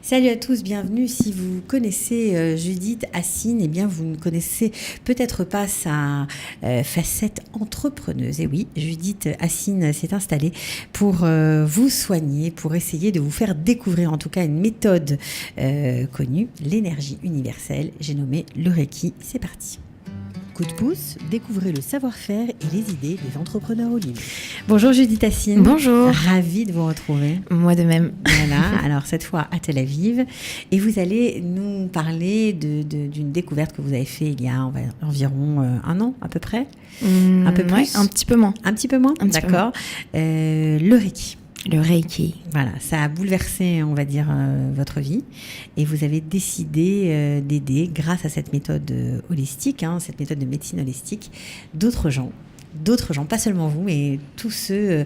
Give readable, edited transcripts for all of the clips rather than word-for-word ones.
Salut à tous, bienvenue. Si vous connaissez Judith Assine, eh bien vous ne connaissez peut-être pas sa facette entrepreneuse. Et oui, Judith Assine s'est installée pour vous soigner, pour essayer de vous faire découvrir en tout cas une méthode connue, l'énergie universelle. J'ai nommé le Reiki. C'est parti. Coup de pouce, découvrez le savoir-faire et les idées des entrepreneurs au libre. Bonjour Judith Assine. Bonjour. Ravie de vous retrouver. Moi de même. Voilà, alors cette fois à Tel Aviv. Et vous allez nous parler d'une découverte que vous avez faite il y a environ un an à peu près. Un peu plus. Ouais, un petit peu moins. Un petit peu moins, d'accord. Le Reiki. Le Reiki. Voilà, ça a bouleversé, on va dire, votre vie. Et vous avez décidé d'aider, grâce à cette méthode holistique, cette méthode de médecine holistique, d'autres gens, pas seulement vous, mais tous ceux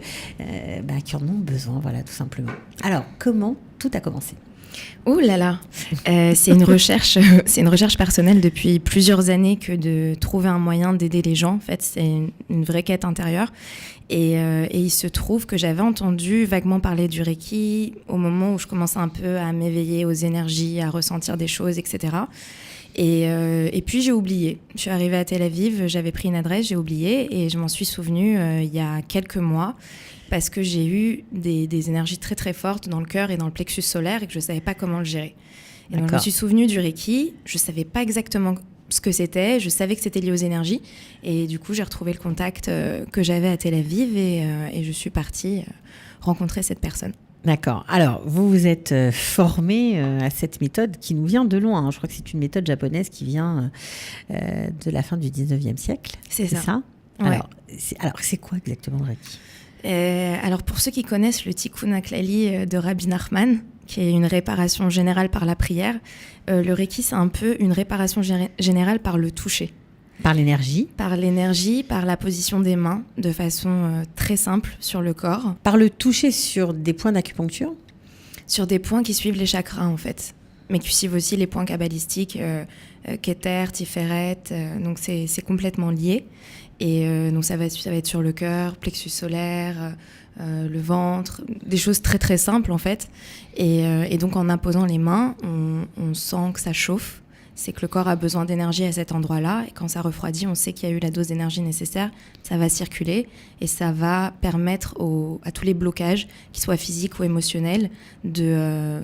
qui en ont besoin, voilà, tout simplement. Alors, comment tout a commencé ? Ouh là là, c'est une recherche personnelle depuis plusieurs années que de trouver un moyen d'aider les gens. En fait, c'est une vraie quête intérieure. Et il se trouve que j'avais entendu vaguement parler du Reiki au moment où je commençais un peu à m'éveiller aux énergies, à ressentir des choses, etc. Et puis j'ai oublié. Je suis arrivée à Tel Aviv, j'avais pris une adresse, j'ai oublié et je m'en suis souvenue il y a quelques mois parce que j'ai eu des énergies très très fortes dans le cœur et dans le plexus solaire et que je ne savais pas comment le gérer. Et donc je me suis souvenue du Reiki, je ne savais pas exactement ce que c'était, je savais que c'était lié aux énergies et du coup j'ai retrouvé le contact que j'avais à Tel Aviv et je suis partie rencontrer cette personne. D'accord. Alors, vous vous êtes formé à cette méthode qui nous vient de loin. Je crois que c'est une méthode japonaise qui vient de la fin du 19e siècle. C'est ça. Ouais. Alors, c'est quoi exactement le Reiki ? Alors, pour ceux qui connaissent le Tikkun HaKlali de Rabbi Nachman, qui est une réparation générale par la prière, le Reiki, c'est un peu une réparation générale par le toucher. Par l'énergie ? Par l'énergie, par la position des mains, de façon très simple sur le corps. Par le toucher sur des points d'acupuncture ? Sur des points qui suivent les chakras, en fait. Mais qui suivent aussi les points kabbalistiques, Keter, Tiferet, donc c'est complètement lié. Et donc ça va être sur le cœur, plexus solaire, le ventre, des choses très très simples en fait. Et donc en imposant les mains, on sent que ça chauffe. C'est que le corps a besoin d'énergie à cet endroit-là. Et quand ça refroidit, on sait qu'il y a eu la dose d'énergie nécessaire. Ça va circuler et ça va permettre à tous les blocages, qu'ils soient physiques ou émotionnels, de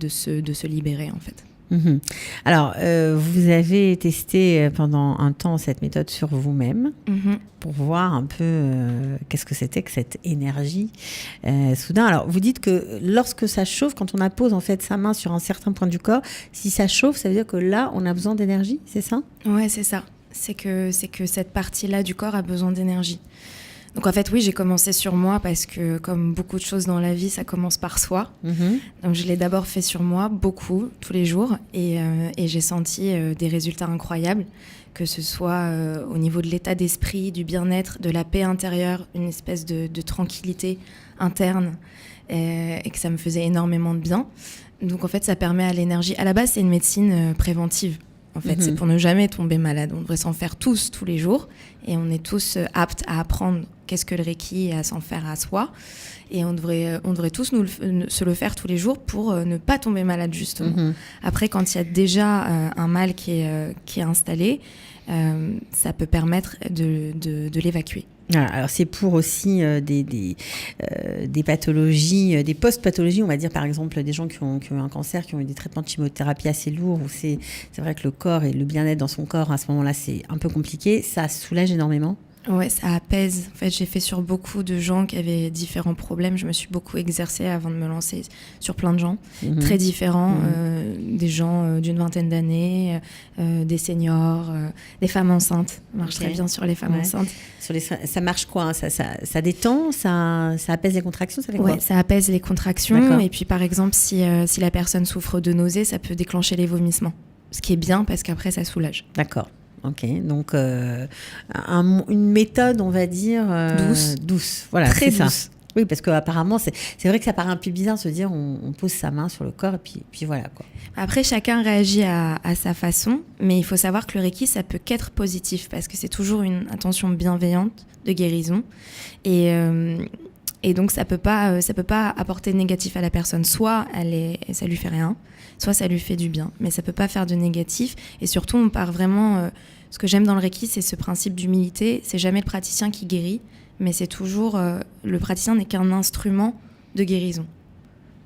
se libérer en fait. Mmh. Alors, vous avez testé pendant un temps cette méthode sur vous-même pour voir un peu qu'est-ce que c'était que cette énergie soudain. Alors, vous dites que lorsque ça chauffe, quand on appose en fait sa main sur un certain point du corps, si ça chauffe, ça veut dire que là, on a besoin d'énergie, c'est ça ? Ouais, c'est ça. C'est que cette partie-là du corps a besoin d'énergie. Donc en fait, oui, j'ai commencé sur moi parce que comme beaucoup de choses dans la vie, ça commence par soi. Donc je l'ai d'abord fait sur moi, beaucoup, tous les jours. Et j'ai senti des résultats incroyables, que ce soit au niveau de l'état d'esprit, du bien-être, de la paix intérieure, une espèce de tranquillité interne et que ça me faisait énormément de bien. Donc en fait, ça permet à l'énergie... À la base, c'est une médecine préventive. En fait, c'est pour ne jamais tomber malade. On devrait s'en faire tous les jours et on est tous aptes à apprendre qu'est-ce que le Reiki et à s'en faire à soi. Et on devrait tous se le faire tous les jours pour ne pas tomber malade, justement. Après, quand il y a déjà un mal qui est installé, ça peut permettre de l'évacuer. Alors c'est pour aussi des pathologies, des post-pathologies, on va dire par exemple des gens qui ont eu un cancer, qui ont eu des traitements de chimiothérapie assez lourds, où c'est vrai que le corps et le bien-être dans son corps à ce moment-là c'est un peu compliqué, ça soulage énormément. Ouais, ça apaise. En fait, j'ai fait sur beaucoup de gens qui avaient différents problèmes. Je me suis beaucoup exercée avant de me lancer sur plein de gens très différents, des gens d'une vingtaine d'années, des seniors, des femmes enceintes. Ça marche très bien sur les femmes enceintes. Ça marche quoi, hein, ça détend, ça apaise les contractions, ça fait quoi ? Ouais, ça apaise les contractions. D'accord. Et puis, par exemple, si la personne souffre de nausées, ça peut déclencher les vomissements. Ce qui est bien parce qu'après, ça soulage. D'accord. Ok, donc une méthode, on va dire douce. Voilà, très c'est douce. Ça. Oui, parce qu'apparemment, c'est vrai que ça paraît un peu bizarre de se dire on pose sa main sur le corps et puis voilà quoi. Après, chacun réagit à sa façon, mais il faut savoir que le Reiki, ça peut qu'être positif parce que c'est toujours une intention bienveillante de guérison. Et Et donc, ça peut pas apporter de négatif à la personne. Soit ça lui fait rien, soit ça lui fait du bien. Mais ça peut pas faire de négatif. Et surtout, on part vraiment... ce que j'aime dans le Reiki, c'est ce principe d'humilité. C'est jamais le praticien qui guérit, mais c'est toujours... le praticien n'est qu'un instrument de guérison.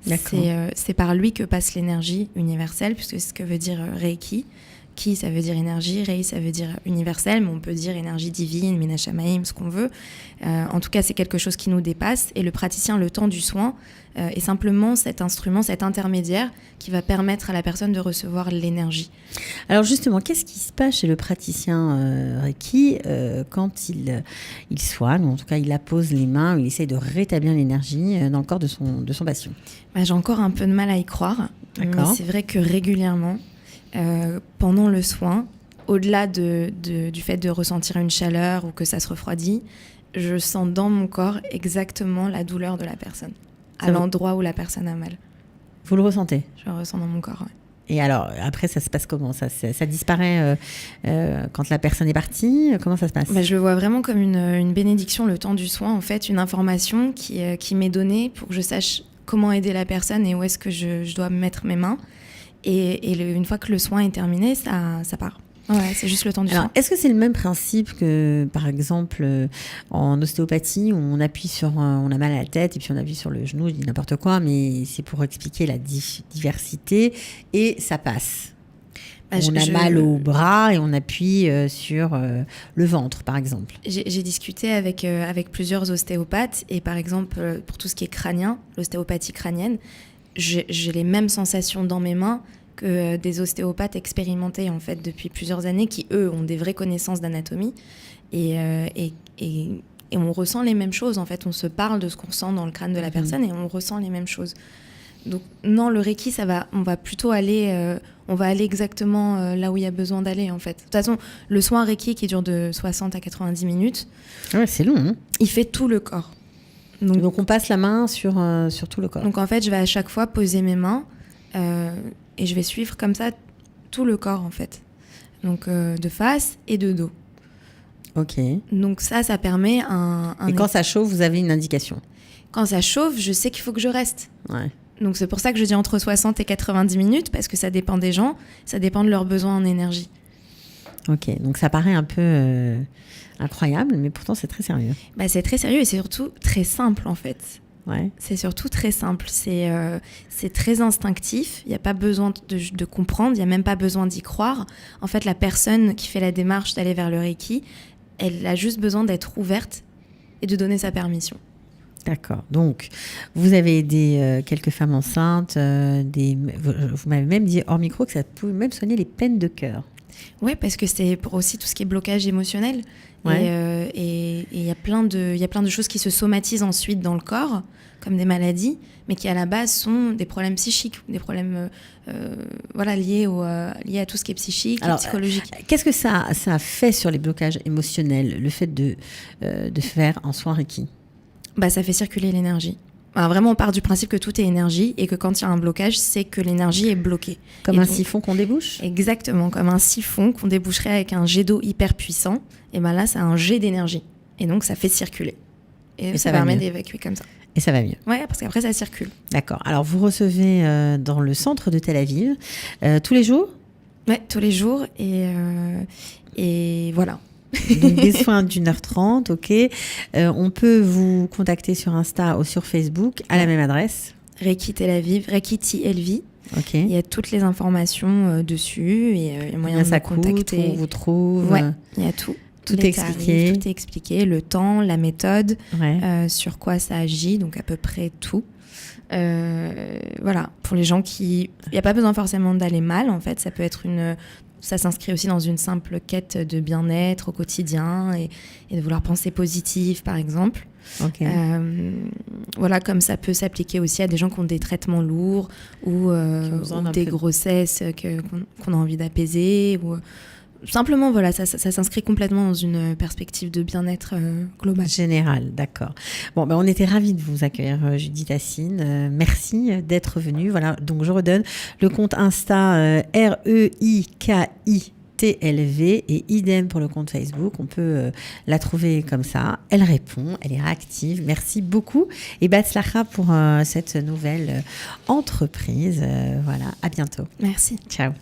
D'accord. C'est par lui que passe l'énergie universelle, puisque c'est ce que veut dire Reiki. Ki, ça veut dire énergie, Rei, ça veut dire universel, mais on peut dire énergie divine, Minashamaim, ce qu'on veut. En tout cas, c'est quelque chose qui nous dépasse. Et le praticien, le temps du soin, est simplement cet instrument, cet intermédiaire qui va permettre à la personne de recevoir l'énergie. Alors justement, qu'est-ce qui se passe chez le praticien Reiki quand il soigne, ou en tout cas il appose les mains, ou il essaye de rétablir l'énergie dans le corps de son patient? J'ai encore un peu de mal à y croire. D'accord. Mais c'est vrai que régulièrement, pendant le soin, au-delà du fait de ressentir une chaleur ou que ça se refroidit, je sens dans mon corps exactement la douleur de la personne, à l'endroit où la personne a mal. Vous le ressentez? Je le ressens dans mon corps, ouais. Et alors, après, ça se passe comment? Ça disparaît quand la personne est partie? Comment ça se passe? Je le vois vraiment comme une bénédiction, le temps du soin, en fait, une information qui m'est donnée pour que je sache comment aider la personne et où est-ce que je dois mettre mes mains. Et une fois que le soin est terminé, ça part. Ouais, c'est juste le temps du soin. Est-ce que c'est le même principe que, par exemple, en ostéopathie, où on appuie sur, on a mal à la tête et puis on appuie sur le genou, je dis n'importe quoi, mais c'est pour expliquer la diversité et ça passe. On a mal au bras et on appuie sur le ventre, par exemple. J'ai discuté avec plusieurs ostéopathes et par exemple, pour tout ce qui est crânien, l'ostéopathie crânienne, j'ai les mêmes sensations dans mes mains que des ostéopathes expérimentés en fait depuis plusieurs années qui eux ont des vraies connaissances d'anatomie et on ressent les mêmes choses en fait. On se parle de ce qu'on ressent dans le crâne de la personne et on ressent les mêmes choses. Donc non, le Reiki on va plutôt aller on va aller exactement là où il y a besoin d'aller en fait. De toute façon, le soin Reiki qui dure de 60 à 90 minutes, c'est long, hein. Il fait tout le corps. Donc on passe la main sur tout le corps. Donc en fait, je vais à chaque fois poser mes mains et je vais suivre comme ça tout le corps en fait. Donc de face et de dos. Ok. Donc ça permet Et quand ça chauffe, vous avez une indication? Quand ça chauffe, je sais qu'il faut que je reste. Ouais. Donc c'est pour ça que je dis entre 60 et 90 minutes parce que ça dépend des gens, ça dépend de leurs besoins en énergie. Ok, donc ça paraît un peu incroyable, mais pourtant c'est très sérieux. C'est très sérieux et c'est surtout très simple en fait. Ouais. C'est surtout très simple, c'est très instinctif, il n'y a pas besoin de comprendre, il n'y a même pas besoin d'y croire. En fait, la personne qui fait la démarche d'aller vers le Reiki, elle a juste besoin d'être ouverte et de donner sa permission. D'accord. Donc, vous avez aidé quelques femmes enceintes, vous m'avez même dit hors micro que ça pouvait même soigner les peines de cœur. Oui, parce que c'est pour aussi tout ce qui est blocage émotionnel. Ouais. Et il y a plein de choses qui se somatisent ensuite dans le corps, comme des maladies, mais qui à la base sont des problèmes psychiques, des problèmes liés à tout ce qui est psychique et psychologique. Qu'est-ce que ça a fait sur les blocages émotionnels, le fait de faire un soin Reiki? Ça fait circuler l'énergie. Vraiment, on part du principe que tout est énergie et que quand il y a un blocage, c'est que l'énergie est bloquée. Comme siphon qu'on débouche? Exactement, comme un siphon qu'on déboucherait avec un jet d'eau hyper puissant. Et là, c'est un jet d'énergie. Et donc, ça fait circuler. Et ça permet d'évacuer comme ça. Et ça va mieux? Ouais, parce qu'après, ça circule. D'accord. Alors, vous recevez dans le centre de Tel Aviv tous les jours? Ouais, tous les jours. Et voilà. Donc des soins d'1h30, ok. On peut vous contacter sur Insta ou sur Facebook à la même adresse. Reiki Tel Aviv, Reiki TLV. Ok. Il y a toutes les informations dessus et il y a moyen de vous contacter. Où on vous trouve. Ouais, il y a tout. Tout est expliqué. Tout est expliqué, le temps, la méthode, ouais. Sur quoi ça agit, donc à peu près tout. Voilà, pour les gens il n'y a pas besoin forcément d'aller mal, en fait, ça peut être ça s'inscrit aussi dans une simple quête de bien-être au quotidien et de vouloir penser positif, par exemple. Okay. Voilà, comme ça peut s'appliquer aussi à des gens qui ont des traitements lourds ou des grossesses qu'on a envie d'apaiser ou simplement, voilà, ça s'inscrit complètement dans une perspective de bien-être global. Général, d'accord. Bon, on était ravis de vous accueillir, Judith Assine. Merci d'être venue. Voilà, donc je redonne le compte Insta REIKI TLV et idem pour le compte Facebook. On peut la trouver comme ça. Elle répond, elle est réactive. Merci beaucoup et Batzlacha pour cette nouvelle entreprise. Voilà, à bientôt. Merci. Ciao.